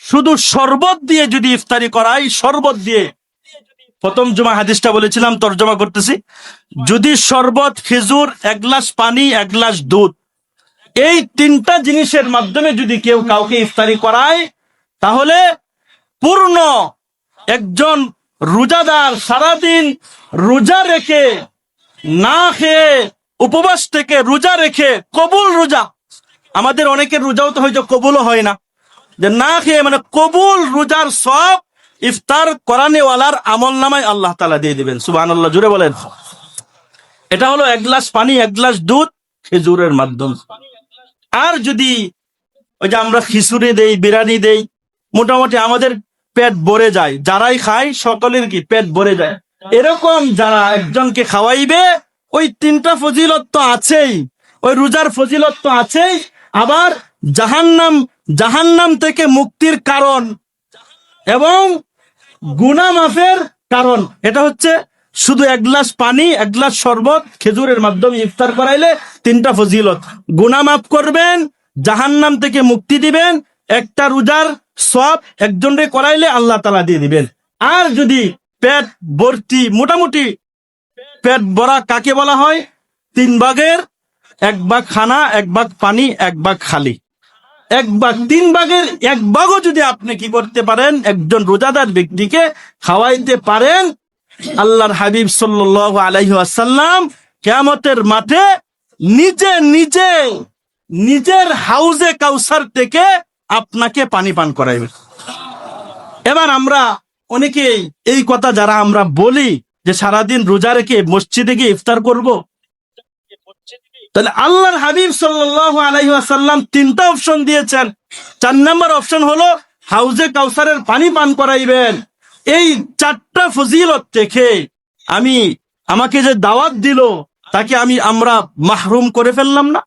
শুধু শরবত দিয়ে যদি ইফতারি করাই, শরবত দিয়ে, প্রথম জুমা হাদিসটা বলেছিলাম, তর্জমা করতেছি, যদি শরবত, খেজুর, এক গ্লাস পানি, এক গ্লাস দুধ, এই তিনটা জিনিসের মাধ্যমে যদি কেউ কাউকে ইফতারি করায়, তাহলে পূর্ণ একজন রোজাদার সারাদিন রোজা রেখে, না খেয়ে, উপবাস থেকে রোজা রেখে, কবুল রোজা, আমাদের অনেকের রোজাও তো হয়তো কবুলও হয় না, যে না খেয়ে মানে কবুল রোজার সব ইফতার করানেওয়ালার আমল নামায় আল্লাহ তাআলা দিয়ে দিবেন। সুবহানাল্লাহ, জুড়ে বলেন। এটা হলো এক গ্লাস পানি, এক গ্লাস দুধ, খেজুরের মাধ্যমে। আর যদি ওই যে আমরা খিচুড়ি দেই, বিরিয়ানি দেই, মোটামুটি আমাদের পেট ভরে যায়, যারাই খায় সকলের কি পেট ভরে যায়, এরকম যারা একজনকে খাওয়াইবে, ওই তিনটা ফজিলত তো আছেই, ওই রোজার ফজিলত তো আছেই, আবার জাহান্নাম থেকে মুক্তির কারণ এবং গুনাহ মাফের কারণ। এটা হচ্ছে শুধু এক গ্লাস পানি, এক গ্লাস শরবত, খেজুরের মাধ্যমে ইফতার করাইলে তিনটা ফজিলত: গুনাহ মাফ করবেন, জাহান্নাম থেকে মুক্তি দিবেন, একটা রোজার সওয়াব একজনরে করাইলে আল্লাহ তাআলা দিয়ে দিবেন। আর যদি পেট ভর্তি, মোটামুটি পেট ভরা কাকে বলা হয়? তিন ভাগের এক ভাগ খানা, এক ভাগ পানি, এক ভাগ খালি। এক ভাগ, তিন ভাগের এক ভাগও যদি আপনি কি করতে পারেন, একজন রোজাদার ব্যক্তিকে খাওয়াইতে পারেন, আল্লাহর হাবিব সাল্লাল্লাহু আলাইহি ওয়াসাল্লাম কিয়ামতের মাঠে নিজের হাউজে কাউসার থেকে আপনাকে পানি পান করাইবেন। এবার আমরা অনেকেই এই কথা যারা আমরা বলি যে সারাদিন রোজা রেখে মসজিদে গিয়ে ইফতার করব, তাহলে আল্লাহর হাবিব সাল্লাল্লাহু আলাইহি ওয়াসাল্লাম তিনটা অপশন দিয়েছেন। 4 নম্বর অপশন হলো হাউজে কাউসারের পানি পান করাইবেন। এই 4টা ফজিলত থেকে আমাকে যে দাওয়াত দিল, তাকে আমরা মাহরুম করে ফেললাম না?